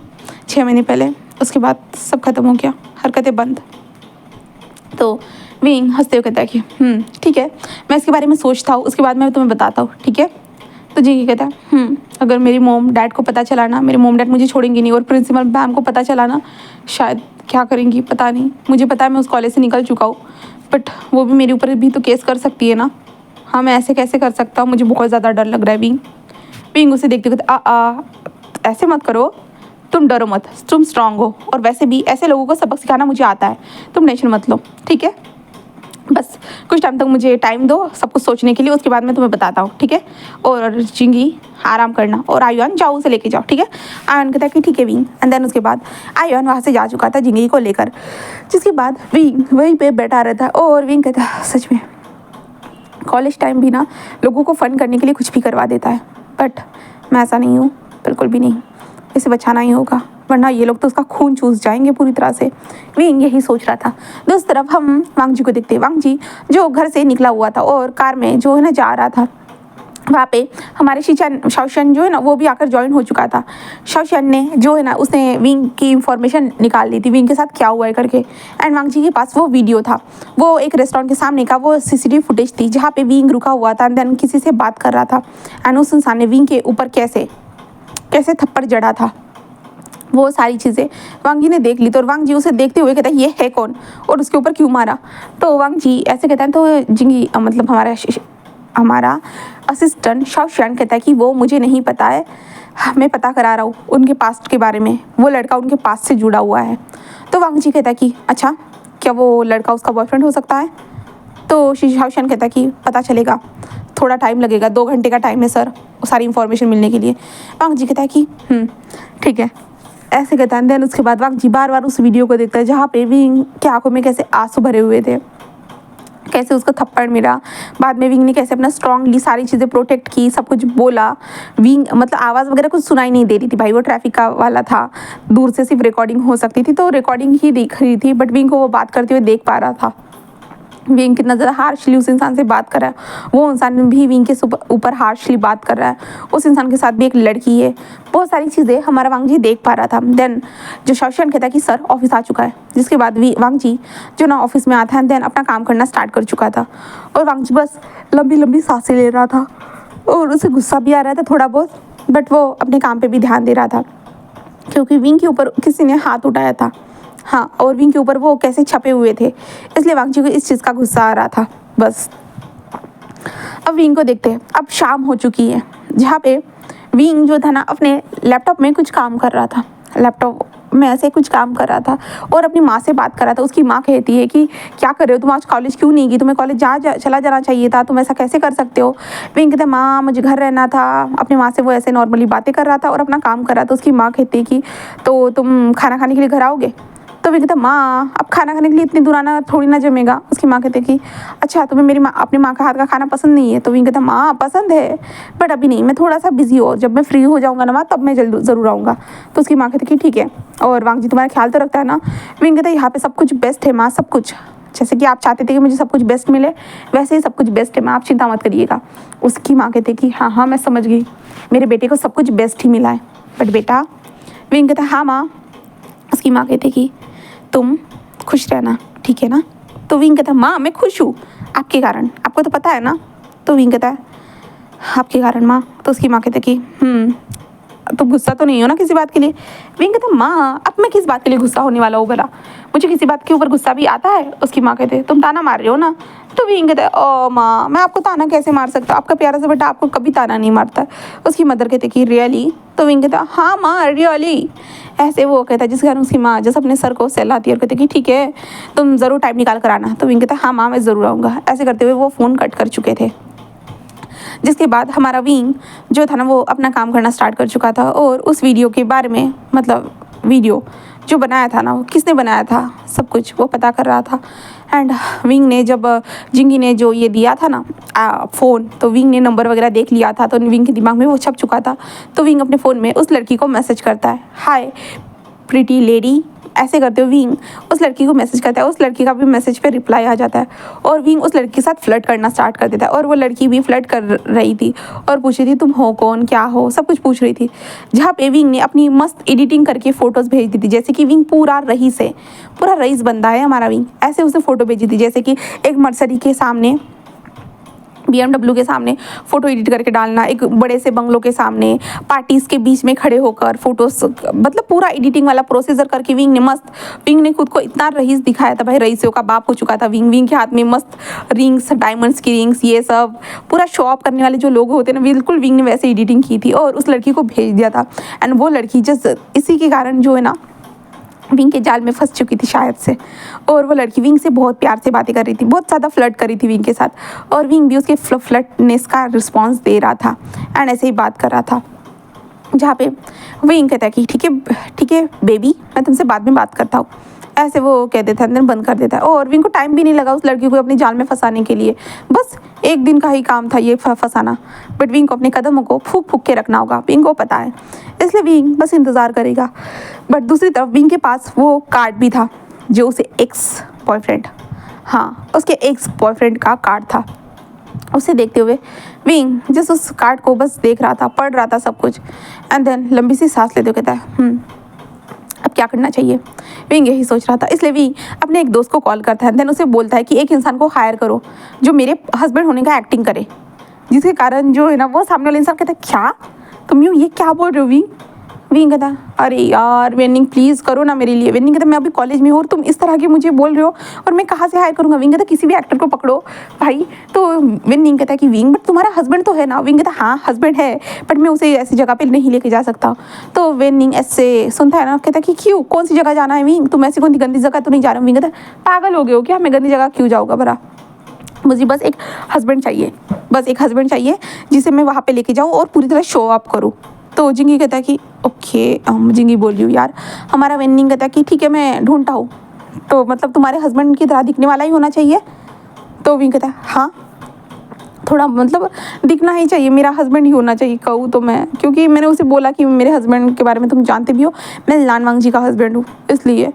6 महीने पहले, उसके बाद सब खत्म हो गया, हरकतें बंद। तो विंग हंसते हुए कहता है कि ठीक है, मैं इसके बारे में सोचता हूँ, उसके बाद मैं तुम्हें बताता हूँ, ठीक है? तो जिंगी कहता है अगर मेरी मॉम डैड को पता चला ना, मेरे मॉम डैड मुझे छोड़ेंगे नहीं, और प्रिंसिपल मैम को पता चला ना, शायद क्या करेंगी पता नहीं। मुझे पता है मैं उस कॉलेज से निकल चुका हूँ, बट वो भी मेरे ऊपर भी तो केस कर सकती है ना। हाँ, मैं ऐसे कैसे कर सकता हूँ, मुझे बहुत ज़्यादा डर लग रहा है। विंग उसे देखते कहते ऐसे मत करो, तुम डरो मत, तुम स्ट्रांग हो, और वैसे भी ऐसे लोगों को सबक सिखाना मुझे आता है, तुम टेंशन मत लो, ठीक है? बस कुछ टाइम तक मुझे टाइम दो सब कुछ सोचने के लिए, उसके बाद मैं तुम्हें बताता हूँ, ठीक है? और जिंगी आराम करना, और आयुन जाओ उसे लेके जाओ, ठीक है? आयुन कहता है कि ठीक है विंग। एंड देन उसके बाद आयुन वहाँ से जा चुका था जिंगी को लेकर, जिसके बाद विंग वहीं पे बैठा रहता है। और विंग कहता है सच में कॉलेज टाइम भी ना लोगों को फ़न करने के लिए कुछ भी करवा देता है, बट मैं ऐसा नहीं हूँ, बिल्कुल भी नहीं। इसे बचाना ही होगा, वरना ये लोग तो उसका खून चूस जाएंगे पूरी तरह से। विंग यही सोच रहा था। दूसरी तरफ हम वांग जी को देखते हैं। वांग जी जो घर से निकला हुआ था और कार में जो है ना जा रहा था, वहाँ पे हमारे शाओशन जो है ना वो भी आकर ज्वाइन हो चुका था। शाओशन ने जो है ना उसने विंग की इंफॉर्मेशन निकाल ली थी, विंग के साथ क्या हुआ है करके। एंड वांग जी के पास वो वीडियो था, वो एक रेस्टोरेंट के सामने का वो सीसीटीवी फुटेज थी जहाँ पे विंग रुका हुआ था एंड देन किसी से बात कर रहा था। एंड उस इंसान ने विंग के ऊपर कैसे कैसे थप्पड़ जड़ा था, वो सारी चीज़ें वांग जी ने देख ली। तो वांग जी उसे देखते हुए कहता है ये है कौन और उसके ऊपर क्यों मारा? तो वांग जी ऐसे कहता है। तो जिंगी मतलब हमारा असिस्टेंट शाओशन कहता है कि वो मुझे नहीं पता है, मैं पता करा रहा हूँ उनके पास्ट के बारे में, वो लड़का उनके पास्ट से जुड़ा हुआ है। तो वांग जी कहता है कि अच्छा, क्या वो लड़का उसका बॉयफ्रेंड हो सकता है? तो शाओशन कहता है कि पता चलेगा, थोड़ा टाइम लगेगा, 2 घंटे का टाइम है सर सारी इन्फॉर्मेशन मिलने के लिए। वांग जी कहता है कि ठीक है, ऐसे कहता है। देन उसके बाद वांग जी बार बार उस वीडियो को देखता है जहाँ पे विंग के आंखों में कैसे आंसू भरे हुए थे, कैसे उसका थप्पड़ मिला, बाद में विंग ने कैसे अपना स्ट्रांगली सारी चीज़ें प्रोटेक्ट की, सब कुछ बोला। विंग मतलब आवाज़ वगैरह कुछ सुनाई नहीं दे रही थी भाई, वो ट्रैफिक का वाला था, दूर से सिर्फ रिकॉर्डिंग हो सकती थी, तो रिकॉर्डिंग ही दिख रही थी, बट विंग को वो बात करते हुए देख पा रहा था। विंग कितना ज़्यादा हार्शली उस इंसान से बात कर रहा है, वो इंसान भी विंग के ऊपर हार्शली बात कर रहा है। उस इंसान के साथ भी एक लड़की है, बहुत सारी चीज़ें हमारा वांग जी देख पा रहा था। देन जो शाओशन कहता है कि सर ऑफिस आ चुका है, जिसके बाद वांग जी जो ना ऑफिस में आता है देन अपना काम करना स्टार्ट कर चुका था। और वांग जी बस लंबी लंबी सांसें ले रहा था और उसे गुस्सा भी आ रहा था थोड़ा बहुत, बट वो अपने काम पर भी ध्यान दे रहा था क्योंकि विंग के ऊपर किसी ने हाथ उठाया था। हाँ, और विंग के ऊपर वो कैसे छपे हुए थे, इसलिए वांग जी को इस चीज़ का गुस्सा आ रहा था बस। अब विंग को देखते हैं। अब शाम हो चुकी है, जहाँ पे विंग जो था ना अपने लैपटॉप में कुछ काम कर रहा था। लैपटॉप मैं ऐसे कुछ काम कर रहा था और अपनी माँ से बात कर रहा था। उसकी माँ कहती है कि क्या कर रहे हो तुम, आज कॉलेज क्यों नहीं गई, तुम्हें कॉलेज चला जाना चाहिए था, तुम ऐसा कैसे कर सकते हो। विंग कहता है माँ मुझे घर रहना था। अपनी माँ से वो ऐसे नॉर्मली बातें कर रहा था और अपना काम कर रहा था। उसकी माँ कहती है कि तो तुम खाना खाने के लिए घर आओगे। तो विंग कहता माँ अब खाना खाने के लिए इतनी दूर आना थोड़ी ना जमेगा। उसकी माँ कहती है कि अच्छा तुम्हें मेरी माँ अपनी माँ का हाथ का खाना पसंद नहीं है। तो विंग कहता माँ पसंद है बट अभी नहीं, मैं थोड़ा सा बिजी हूँ, जब मैं फ्री हो जाऊँगा ना माँ तब मैं ज़रूर आऊँगा। तो उसकी माँ कहती कि ठीक है, और वांग जी तुम्हारा ख्याल तो रखता है ना। विंग कहता यहाँ पे सब कुछ बेस्ट है माँ, सब कुछ जैसे कि आप चाहते थे कि मुझे सब कुछ बेस्ट मिले वैसे ही सब कुछ बेस्ट है माँ, आप चिंता मत करिएगा। उसकी माँ कहती कि हाँ हाँ मैं समझ गई, मेरे बेटे को सब कुछ बेस्ट ही मिला है बट बेटा। विंग कहता हाँ माँ। उसकी माँ कहती कि तुम खुश रहना ठीक है ना। तो विंग कहता माँ मैं खुश हूँ आपके कारण, आपको तो पता है ना। तो विंग कहता है आपके कारण माँ। तो उसकी माँ कहती कि तुम गुस्सा तो नहीं हो ना किसी बात के लिए। विंग कहता माँ अब मैं किस बात के लिए गुस्सा होने वाला हूँ भला, मुझे किसी बात के ऊपर गुस्सा भी आता है। उसकी माँ कहते तुम ताना मार रहे हो ना। तो विंग कहता है ओ माँ मैं आपको ताना कैसे मार सकता, आपका प्यारा सा बेटा आपको कभी ताना नहीं मारता। उसकी मदर कहते कि रियली। तो विंग कहता हाँ माँ रियली। ऐसे वो कहता है जिस कारण उसकी माँ जैसे अपने सर को सहलाती है और कहते कि ठीक है तुम ज़रूर टाइम निकाल कर आना। तो विंग कहता हाँ माँ मैं ज़रूर आऊँगा। ऐसे करते हुए वो फ़ोन कट कर चुके थे। जिसके बाद हमारा विंग जो था ना वो अपना काम करना स्टार्ट कर चुका था और उस वीडियो के बारे में मतलब वीडियो जो बनाया था ना वो किसने बनाया था सब कुछ वो पता कर रहा था। एंड विंग ने जब जिंगी ने जो ये दिया था ना फ़ोन, तो विंग ने नंबर वगैरह देख लिया था तो विंग के दिमाग में वो छप चुका था। तो विंग अपने फ़ोन में उस लड़की को मैसेज करता है हाय प्रीटी लेडी। ऐसे करते हुए विंग उस लड़की को मैसेज करता है, उस लड़की का भी मैसेज पे रिप्लाई आ जाता है और विंग उस लड़की के साथ फ्लर्ट करना स्टार्ट कर देता है। और वो लड़की भी फ्लर्ट कर रही थी और पूछ रही थी तुम हो कौन, क्या हो, सब कुछ पूछ रही थी। जहाँ पे विंग ने अपनी मस्त एडिटिंग करके फ़ोटोज़ भेज दी थी, जैसे कि विंग पूरा रईस बंदा है हमारा विंग। ऐसे उसने फ़ोटो भेजी थी जैसे कि एक मर्सरी के सामने, BMW के सामने फ़ोटो एडिट करके डालना, एक बड़े से बंगलों के सामने पार्टीज़ के बीच में खड़े होकर फ़ोटोज़, मतलब पूरा एडिटिंग वाला प्रोसीजर करके विंग ने खुद को इतना रईस दिखाया था भाई, रईसों का बाप हो चुका था विंग के हाथ में मस्त रिंग्स, डायमंड्स की रिंग्स, ये सब पूरा शो ऑफ करने वाले जो लोग होते हैं ना बिल्कुल विंग ने वैसे एडिटिंग की थी और उस लड़की को भेज दिया था। एंड वो लड़की जस्ट इसी के कारण जो है ना विंग के जाल में फंस चुकी थी शायद से। और वो लड़की विंग से बहुत प्यार से बातें कर रही थी, बहुत ज़्यादा फ्लर्ट कर रही थी विंग के साथ और विंग भी उसके फ्लर्टनेस का रिस्पॉन्स दे रहा था एंड ऐसे ही बात कर रहा था। जहाँ पे विंग कहता है कि ठीक है बेबी मैं तुमसे बाद में बात करता हूँ। ऐसे वो कह देता है अंदर बंद कर देता है और विंग को टाइम भी नहीं लगा उस लड़की को अपने जाल में फंसाने के लिए, बस एक दिन का ही काम था ये फंसाना। बट विंग को अपने कदमों को फूक फूक के रखना होगा, विंग को पता है, इसलिए विंग बस इंतज़ार करेगा। बट दूसरी तरफ विंग के पास वो कार्ड भी था जो उसे उसके एक्स बॉयफ्रेंड का कार्ड था। उसे देखते हुए विंग जस्ट उस कार्ड को बस देख रहा था, पढ़ रहा था सब कुछ एंड देन लंबी सी सांस लेते हुए कहता है अब क्या करना चाहिए। विंग यही सोच रहा था, इसलिए विंग अपने एक दोस्त को कॉल करता है, देन उसे बोलता है कि एक इंसान को हायर करो जो मेरे हस्बैंड होने का एक्टिंग करे, जिसके कारण जो है ना वो सामने वाला इंसान कहता है क्या तुम ये क्या बोल रहे हो विंग। विंग कहता अरे यार वेनिंग प्लीज़ करो ना मेरे लिए। वेनिंग कहता मैं अभी कॉलेज में हूँ और तुम इस तरह की मुझे बोल रहे हो और मैं कहाँ से हायर करूँगा। विंग कहता किसी भी एक्टर को पकड़ो भाई। तो वेनिंग कहता है कि विंग बट तुम्हारा हस्बैंड तो है ना। विंग कहता हाँ हस्बैंड है बट मैं उसे ऐसी जगह पे नहीं लेके जा सकता। तो वेनिंग ऐसे सुनता है ना, कहता कि क्यों, कौन सी जगह जाना है विंग, तुम ऐसी कौन सी गंदी जगह तो नहीं जा रहा। विंग कहता पागल हो गए हो क्या, मैं गंदी जगह क्यों जाऊँगा भरा, मुझे बस एक हस्बैंड चाहिए जिसे मैं वहाँ पे लेके जाऊँ और पूरी तरह शो अप करूँ। तो जिंगी कहता है कि ओके जिंगी बोल रही हूँ यार। हमारा वेनिंग कहता है कि ठीक है मैं ढूंढता हूँ, तो मतलब तुम्हारे हस्बैंड की तरह दिखने वाला ही होना चाहिए। तो विंग कहता है हाँ थोड़ा मतलब दिखना ही चाहिए, मेरा हस्बैंड ही होना चाहिए कहूँ तो मैं, क्योंकि मैंने उसे बोला कि मेरे हस्बैंड के बारे में तुम जानते भी हो, मैं लानवांग जी का हस्बैंड हूँ इसलिए।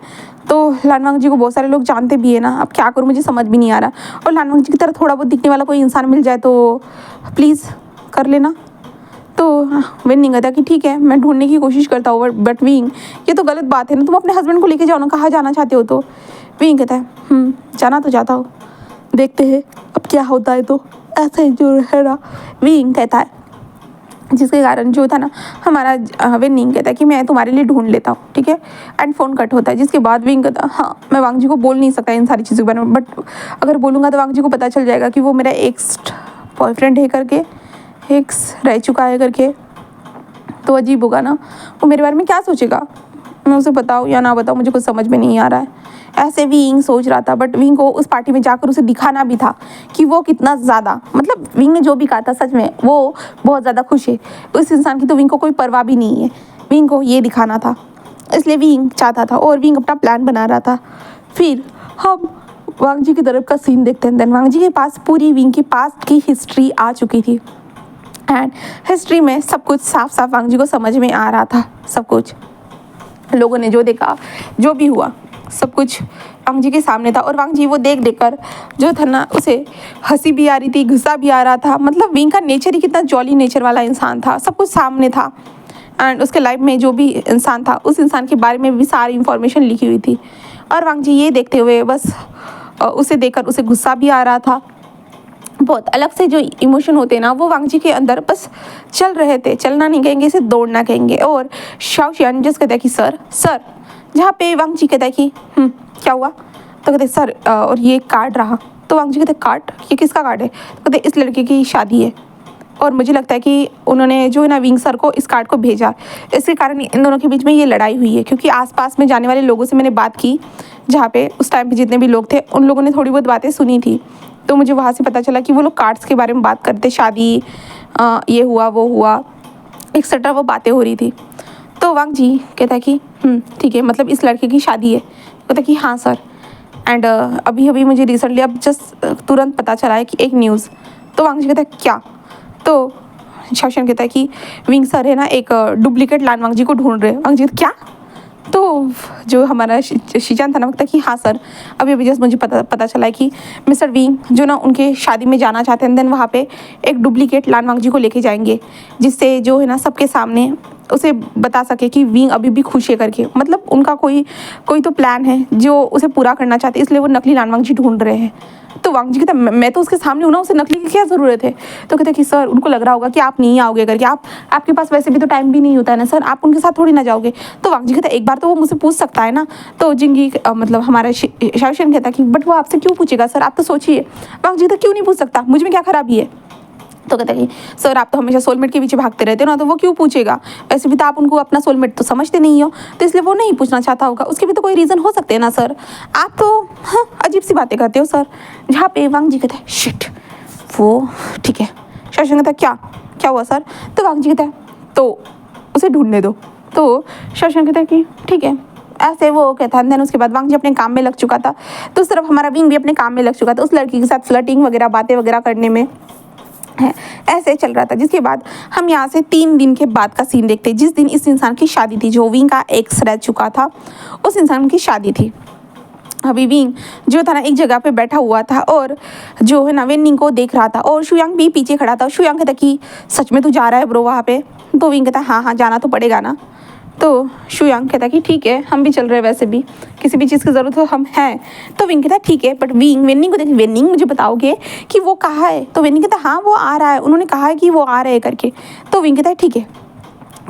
तो लानवांग जी को बहुत सारे लोग जानते भी है ना, अब क्या करूँ मुझे समझ भी नहीं आ रहा। और लानवांग जी की तरह थोड़ा बहुत दिखने वाला कोई इंसान मिल जाए तो प्लीज़ कर लेना। तो विंग कहता कि ठीक है मैं ढूंढने की कोशिश करता हूँ बट विंग ये तो गलत बात है ना, तुम अपने हस्बैंड को लेके जाओ ना, कहाँ जाना चाहते हो। तो विंग कहता है जाना तो चाहता हूँ, देखते हैं अब क्या होता है। तो ऐसे जो है ना विंग कहता है, जिसके कारण जो था ना हमारा विंग कहता है कि मैं तुम्हारे लिए ढूंढ लेता हूँ ठीक है। एंड फ़ोन कट होता है, जिसके बाद विंग कहता हाँ मैं वांग जी को बोल नहीं सकता इन सारी चीज़ों के बारे में, बट अगर बोलूँगा तो वांग जी को पता चल जाएगा कि वो मेरा एक्स बॉयफ्रेंड है करके, एक्स रह चुका है करके, तो अजीब होगा ना, वो मेरे बारे में क्या सोचेगा। मैं उसे बताऊँ या ना बताऊँ, मुझे कुछ समझ में नहीं आ रहा है। ऐसे विंग सोच रहा था, बट विंग को उस पार्टी में जाकर उसे दिखाना भी था कि वो कितना ज़्यादा, मतलब विंग ने जो भी कहा था सच में वो बहुत ज़्यादा खुश है। उस इंसान की तो विंग को कोई परवाह भी नहीं है, विंग को ये दिखाना था, इसलिए विंग चाहता था और विंग अपना प्लान बना रहा था। फिर हम वांग जी की तरफ का सीन देखते हैं। देन वांग जी के पास पूरी विंग की पास्ट की हिस्ट्री आ चुकी थी एंड हिस्ट्री में सब कुछ साफ साफ वांग जी को समझ में आ रहा था। सब कुछ लोगों ने जो देखा, जो भी हुआ, सब कुछ वांग जी के सामने था। और वांग जी वो देख देख कर जो था ना, उसे हंसी भी आ रही थी, गुस्सा भी आ रहा था। मतलब विंग का नेचर ही कितना जॉली नेचर वाला इंसान था, सब कुछ सामने था एंड उसके लाइफ में जो भी इंसान था उस इंसान के बारे में भी सारी इंफॉर्मेशन लिखी हुई थी। और वांग जी ये देखते हुए बस उसे देखकर उसे गुस्सा भी आ रहा था। बहुत अलग से जो इमोशन होते हैं ना, वो वांग जी के अंदर बस चल रहे थे। चलना नहीं कहेंगे, इसे दौड़ना कहेंगे। और शाओशियान जिस कहता है कि सर सर, जहाँ पे वांग जी कहता है कि क्या हुआ, तो कहते सर और ये कार्ड रहा। तो वांग जी कहते कार्ड, ये किसका कार्ड है? तो कहते इस लड़के की शादी है और मुझे लगता है कि उन्होंने जो है ना विंग सर को इस कार्ड को भेजा, इसके कारण इन दोनों के बीच में ये लड़ाई हुई है। क्योंकि आसपास में जाने वाले लोगों से मैंने बात की, जहाँ पे उस टाइम पे जितने भी लोग थे उन लोगों ने थोड़ी बहुत बातें सुनी थी, तो मुझे वहाँ से पता चला कि वो लोग कार्ड्स के बारे में बात करते, शादी ये हुआ वो हुआ एक्सेट्रा, वो बातें हो रही थी। तो वांग जी कहता है कि ठीक है, मतलब इस लड़के की शादी है? कहता है कि हाँ सर, एंड अभी अभी मुझे रिसेंटली अब जस्ट तुरंत पता चला है कि एक न्यूज़। तो वांग जी कहता है क्या? तो शाओशियान कहता है कि विंग सर है ना एक डुप्लीकेट लान वांग जी को ढूंढ रहे हैं। वांग जी क्या? तो जो हमारा शीजान था ना, कहता कि हाँ सर, अभी अभी जस्ट मुझे पता चला है कि मिस्टर विंग जो ना उनके शादी में जाना चाहते हैं, देन वहाँ पे एक डुप्लीकेट लान वांग जी को लेके जाएंगे, जिससे जो है ना सबके सामने उसे बता सके कि विंग अभी भी खुश है करके। मतलब उनका कोई तो प्लान है जो उसे पूरा करना चाहते, इसलिए वो नकली लान वांग जी ढूंढ रहे हैं। तो वांग जी कहता मैं तो उसके सामने हूँ ना, उसे नकली की क्या ज़रूरत है? तो कहते कि सर उनको लग रहा होगा कि आप नहीं आओगे करके, आपके पास वैसे भी तो टाइम भी नहीं होता है ना सर, आप उनके साथ थोड़ी ना जाओगे। तो वांग जी कहता एक बार तो वो मुझसे पूछ सकता है ना। तो जिंगी मतलब हमारा शाओशियान कहता कि बट वो आपसे क्यों पूछेगा सर, आप तो सोचिए। वांग जी तो क्यों नहीं पूछ सकता, मुझ में क्या खराबी है? तो कहता कि सर आप तो हमेशा सोलमेट के पीछे भागते रहते हो ना, तो वो क्यों पूछेगा? वैसे भी तो आप उनको अपना सोलमेट तो समझते नहीं हो, तो इसलिए वो नहीं पूछना चाहता होगा। उसके भी तो कोई रीज़न हो सकते हैं ना सर, आप तो हाँ अजीब सी बातें करते हो सर। जहाँ पे वांग जी कहता है शिट, वो ठीक है। शाओशियान कहता क्या क्या हुआ सर? तो वांग जी कहता है तो उसे ढूंढने दो। तो शाओशियान कहता है कि ठीक है। ऐसे वो कहता है। देन उसके बाद वांग जी अपने काम में लग चुका था, तो उस तरफ हमारा विंग भी अपने काम में लग चुका था, उस लड़की के साथ फ्लर्टिंग वगैरह बातें वगैरह करने में है। ऐसे चल रहा था। जिसके बाद हम यहाँ से 3 दिन के बाद का सीन देखते हैं, जिस दिन इस इंसान की शादी थी, जो विंग का एक्स रह चुका था, उस इंसान की शादी थी। अभी विंग जो था ना एक जगह पे बैठा हुआ था और जो है ना वेनिंग को देख रहा था, और शुयांग भी पीछे खड़ा था। शुयांग कहता कि सच में तू जा रहा है ब्रो वहाँ पे? तो विंग कहता हाँ हाँ जाना तो पड़ेगा ना। तो शुयांग कहता कि ठीक है, हम भी चल रहे हैं, वैसे भी किसी भी चीज़ की ज़रूरत हो हम हैं। तो विंग कहता ठीक है, बट विंग वेनिंग को देखिए, वेनिंग मुझे बताओगे कि वो कहाँ है? तो वेनिंग कहता हाँ वो आ रहा है, उन्होंने कहा है कि वो आ रहे हैं करके। तो विंग कहता है ठीक है,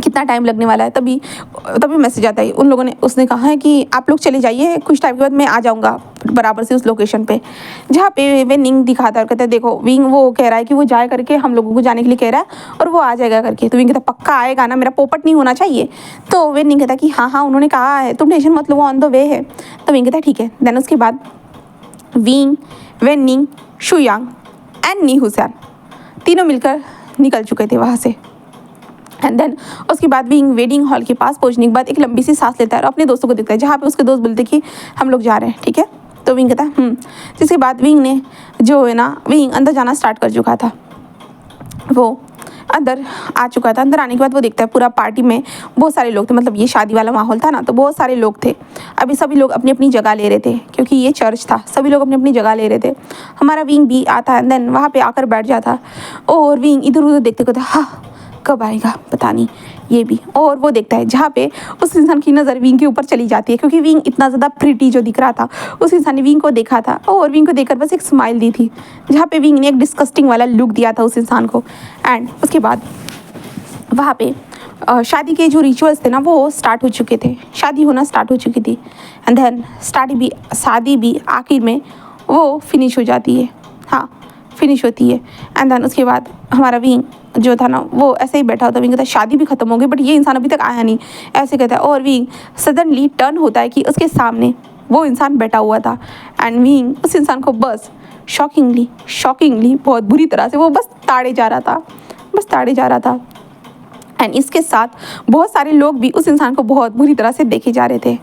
कितना टाइम लगने वाला है? तभी मैसेज आता है उन लोगों ने, उसने कहा है कि आप लोग चले जाइए, कुछ टाइम के बाद मैं आ जाऊँगा बराबर से उस लोकेशन पे जहाँ पे वेनिंग दिखाता है। और कहता है देखो विंग वो कह रहा है कि वो जाए करके, हम लोगों को जाने के लिए कह रहा है और वो आ जाएगा करके। तो विंग कहता पक्का आएगा ना, मेरा पोपट नहीं होना चाहिए। तो वेनिंग कहता कि हाँ हाँ उन्होंने कहा है, तुम टेंशन मत लो, वो ऑन द वे है। तो विंग कहता है ठीक है। देन उसके बाद विंग, वेनिंग, शुयांग एंड नी हुसैन तीनों मिलकर निकल चुके थे वहाँ से। एंड देन उसके बाद विंग वेडिंग हॉल के पास पहुंचने के बाद एक लंबी सी सांस लेता है और अपने दोस्तों को देखता है, जहाँ पे उसके दोस्त बोलते कि हम लोग जा रहे हैं, ठीक है। तो विंग कहता है जिसके बाद विंग ने जो है ना, विंग अंदर जाना स्टार्ट कर चुका था। वो अंदर आ चुका था। अंदर आने के बाद वो देखता है पूरा पार्टी में बहुत सारे लोग थे, मतलब ये शादी वाला माहौल था ना, तो बहुत सारे लोग थे। अभी सभी लोग अपनी अपनी जगह ले रहे थे, क्योंकि ये चर्च था, सभी लोग अपनी अपनी जगह ले रहे थे। हमारा विंग भी आता है, देन वहाँ पे आकर बैठ जाता और विंग इधर उधर देखते कहता हाँ कब आएगा पता नहीं ये भी। और वो देखता है जहाँ पे उस इंसान की नज़र विंग के ऊपर चली जाती है, क्योंकि विंग इतना ज़्यादा प्रिटी जो दिख रहा था, उस इंसान ने विंग को देखा था और विंग को देखकर बस एक स्माइल दी थी, जहाँ पे विंग ने एक डिस्कस्टिंग वाला लुक दिया था उस इंसान को। एंड उसके बाद वहाँ पे शादी के जो रिचुअल्स थे ना वो स्टार्ट हो चुके थे, शादी होना स्टार्ट हो चुकी थी। एंड देन शादी भी आखिर में वो फिनिश हो जाती है, हाँ फिनिश होती है। एंड देन उसके बाद हमारा विंग जो था ना वो ऐसे ही बैठा होता है। विंग कहता है शादी भी ख़त्म हो गई बट ये इंसान अभी तक आया नहीं, ऐसे कहता है। और विंग सडनली टर्न होता है कि उसके सामने वो इंसान बैठा हुआ था एंड विंग उस इंसान को बस शॉकिंगली बहुत बुरी तरह से वो बस ताड़े जा रहा था। एंड इसके साथ बहुत सारे लोग भी उस इंसान को बहुत बुरी तरह से देखे जा रहे थे।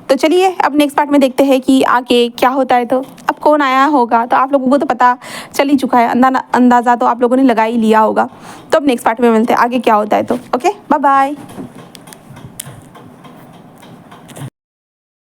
तो चलिए अब नेक्स्ट पार्ट में देखते हैं कि आगे क्या होता है। तो अब कौन आया होगा तो आप लोगों को तो पता चल ही चुका है, अंदाज़ा तो आप लोगों ने लगा ही लिया होगा। तो अब नेक्स्ट पार्ट में मिलते हैं आगे क्या होता है। तो ओके, बाय बाय।